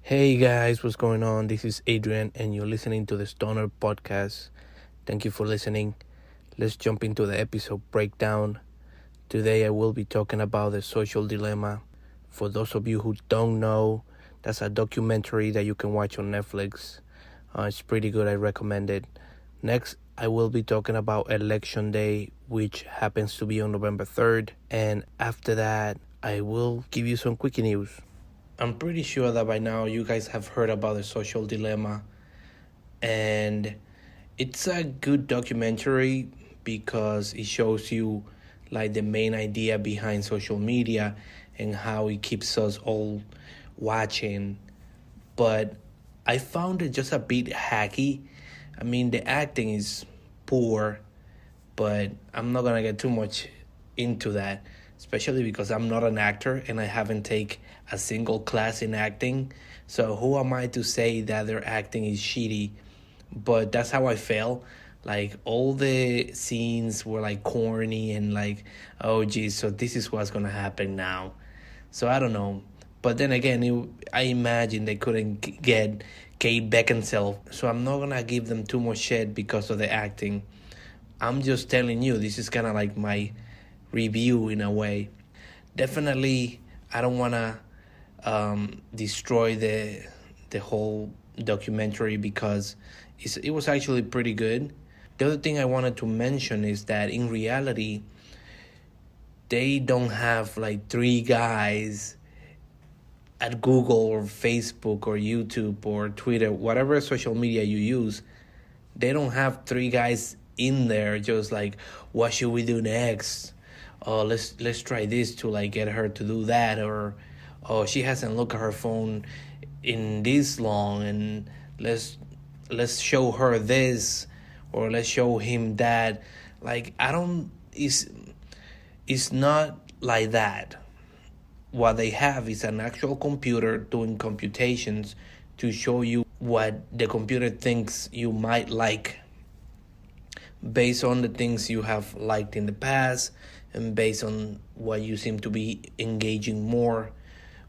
Hey guys, what's going on? This is Adrian, and you're listening to the Stonerd podcast. Thank you for listening. Let's jump into the episode breakdown. Today, I will be talking about the social dilemma. For those of you who don't know, that's a documentary that you can watch on Netflix. It's pretty good, I recommend it. Next, I will be talking about Election Day, which happens to be on November 3rd. And after that, I will give you some quick news. I'm pretty sure that by now you guys have heard about the social dilemma, and it's a good documentary because it shows you like the main idea behind social media and how it keeps us all watching. But I found it just a bit hacky. I mean, the acting is poor, but I'm not gonna get too much into that, especially because I'm not an actor and I haven't taken a single class in acting. So who am I to say that their acting is shitty? But that's how I felt. Like all the scenes were like corny and like, oh geez, so this is what's gonna happen now. So I don't know. But then again, I imagine they couldn't get Kate Beckinsale, so I'm not gonna give them too much shit because of the acting. I'm just telling you, this is kind of like my review in a way. Definitely, I don't want to destroy the whole documentary because it was actually pretty good. The other thing I wanted to mention is that in reality, they don't have like three guys at Google or Facebook or YouTube or Twitter, whatever social media you use. They don't have three guys in there just like, what should we do next? Oh, let's try this to like get her to do that, or oh, she hasn't looked at her phone in this long, and let's show her this, or let's show him that. Like, I don't, it's not like that. What they have is an actual computer doing computations to show you what the computer thinks you might like based on the things you have liked in the past and based on what you seem to be engaging more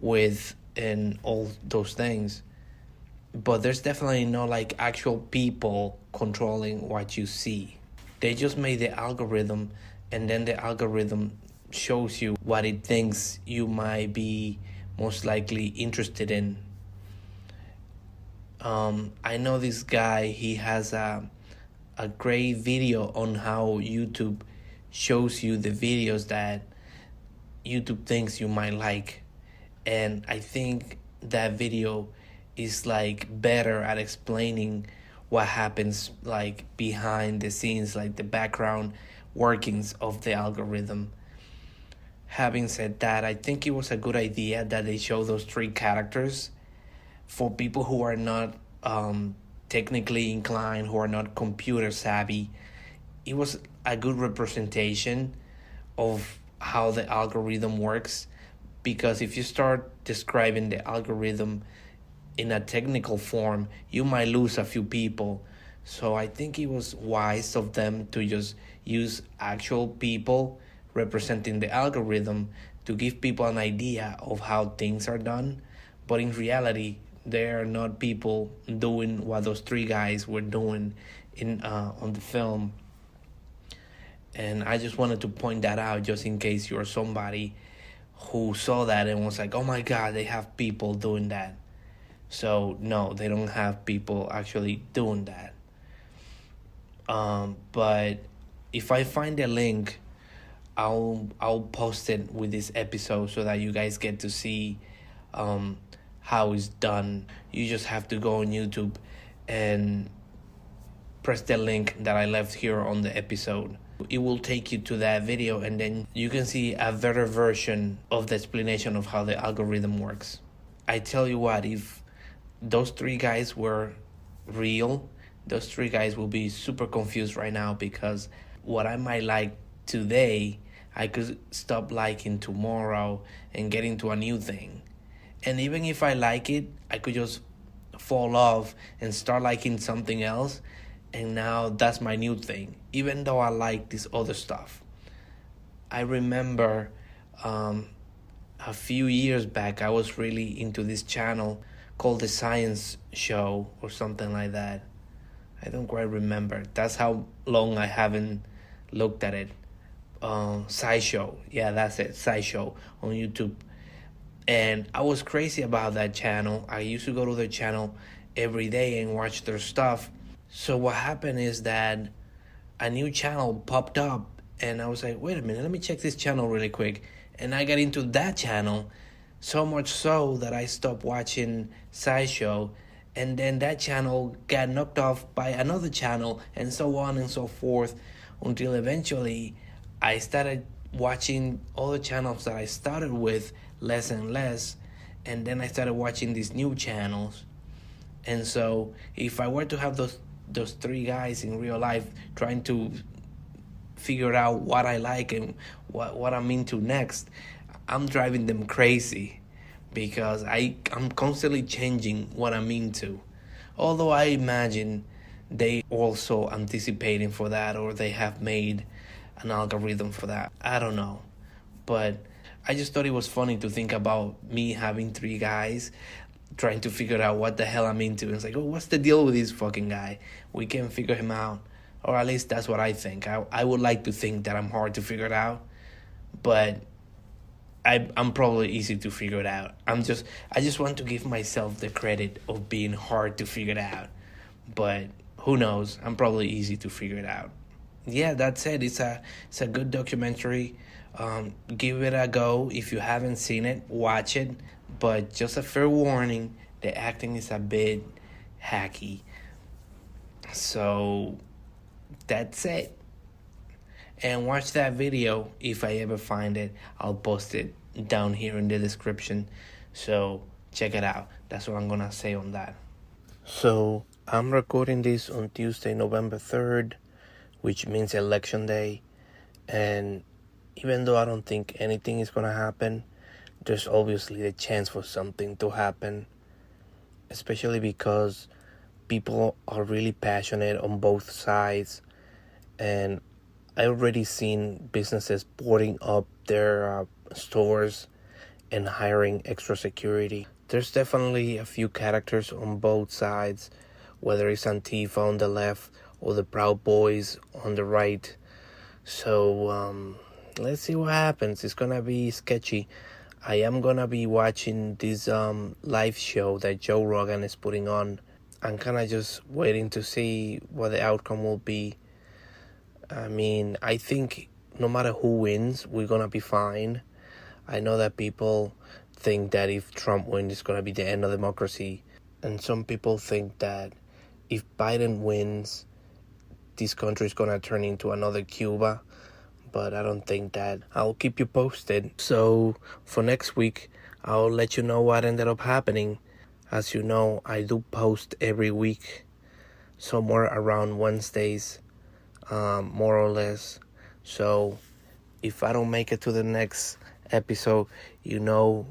with and all those things. But there's definitely no like actual people controlling what you see. They just made the algorithm, and then the algorithm shows you what it thinks you might be most likely interested in. I know this guy, he has a great video on how YouTube shows you the videos that YouTube thinks you might like. And I think that video is like better at explaining what happens like behind the scenes, like the background workings of the algorithm. Having said that, I think it was a good idea that they show those three characters for people who are not technically inclined, who are not computer savvy. It was a good representation of how the algorithm works, because if you start describing the algorithm in a technical form, you might lose a few people. So I think it was wise of them to just use actual people representing the algorithm to give people an idea of how things are done. But in reality, they are not people doing what those three guys were doing in on the film. And I just wanted to point that out just in case you're somebody who saw that and was like, oh my God, they have people doing that. So no, they don't have people actually doing that. But if I find a link, I'll post it with this episode so that you guys get to see how it's done. You just have to go on YouTube and press the link that I left here on the episode. It will take you to that video, and then you can see a better version of the explanation of how the algorithm works. I tell you what, if those three guys were real, those three guys will be super confused right now, because what I might like today, I could stop liking tomorrow and get into a new thing. And even if I like it, I could just fall off and start liking something else, and now that's my new thing, even though I like this other stuff. I remember a few years back, I was really into this channel called the Science Show or something like that. I don't quite remember. That's how long I haven't looked at it. SciShow, yeah, that's it, SciShow on YouTube. And I was crazy about that channel. I used to go to their channel every day and watch their stuff. So what happened is that a new channel popped up, and I was like, wait a minute, let me check this channel really quick. And I got into that channel, so much so that I stopped watching SciShow, and then that channel got knocked off by another channel, and so on and so forth, until eventually I started watching all the channels that I started with less and less, and then I started watching these new channels. And so if I were to have those three guys in real life trying to figure out what I like and what I'm into next, I'm driving them crazy, because I'm constantly changing what I'm into. Although I imagine they also anticipating for that, or they have made an algorithm for that. I don't know. But I just thought it was funny to think about me having three guys trying to figure out what the hell I'm into. And it's like, oh, what's the deal with this fucking guy? We can't figure him out. Or at least that's what I think. I would like to think that I'm hard to figure it out. But I'm probably easy to figure it out. I just want to give myself the credit of being hard to figure it out. But who knows? I'm probably easy to figure it out. Yeah, that's it. It's a good documentary. Give it a go. If you haven't seen it, watch it. But just a fair warning, the acting is a bit hacky. So that's it. And watch that video. If I ever find it, I'll post it down here in the description. So check it out. That's what I'm gonna say on that. So I'm recording this on Tuesday, November 3rd, which means election day. And even though I don't think anything is gonna happen, there's obviously the chance for something to happen, especially because people are really passionate on both sides. And I already seen businesses boarding up their stores and hiring extra security. There's definitely a few characters on both sides, whether it's Antifa on the left or the Proud Boys on the right. So let's see what happens. It's gonna be sketchy. I am gonna be watching this live show that Joe Rogan is putting on. I'm kind of just waiting to see what the outcome will be. I mean, I think no matter who wins, we're gonna be fine. I know that people think that if Trump wins, it's gonna be the end of democracy. And some people think that if Biden wins, this country is gonna turn into another Cuba. But I don't think that. I'll keep you posted. So for next week, I'll let you know what ended up happening. As you know, I do post every week, somewhere around Wednesdays, more or less. So if I don't make it to the next episode, you know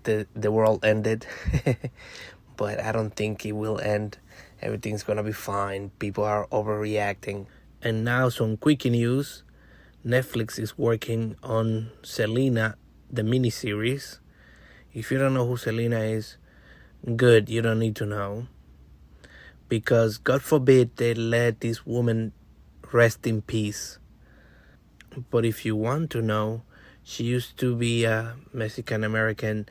the world ended. But I don't think it will end. Everything's gonna be fine. People are overreacting. And now some quickie news. Netflix is working on Selena, the miniseries. If you don't know who Selena is, good, you don't need to know. Because God forbid they let this woman rest in peace. But if you want to know, she used to be a Mexican-American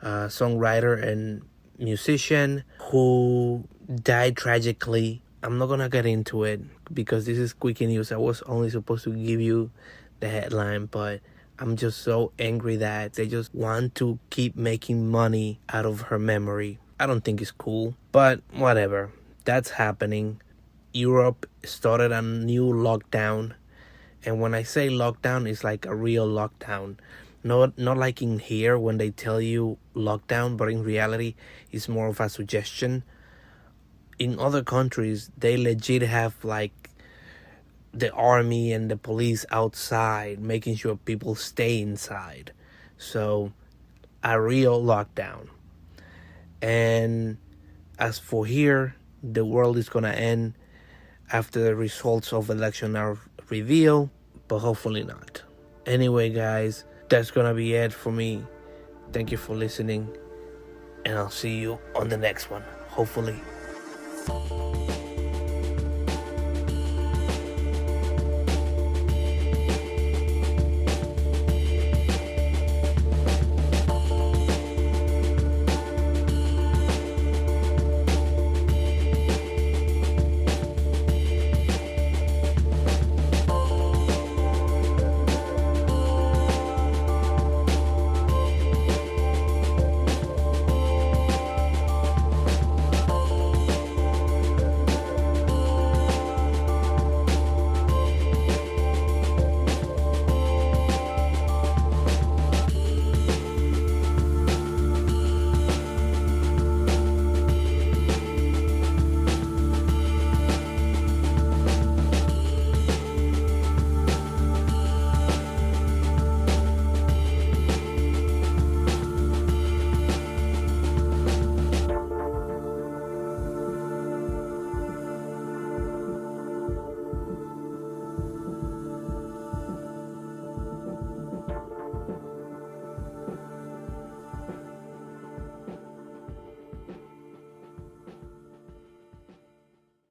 songwriter and musician who died tragically. I'm not gonna get into it because this is quickie news. I was only supposed to give you the headline, but I'm just so angry that they just want to keep making money out of her memory. I don't think it's cool, but whatever. That's happening. Europe started a new lockdown, and when I say lockdown, it's like a real lockdown. Not like in here when they tell you lockdown, but in reality, it's more of a suggestion. In other countries, they legit have like the army and the police outside making sure people stay inside. So a real lockdown. And as for here, the world is gonna end after the results of election are revealed, but hopefully not. Anyway, guys, that's gonna be it for me. Thank you for listening. and I'll see you on the next one. Hopefully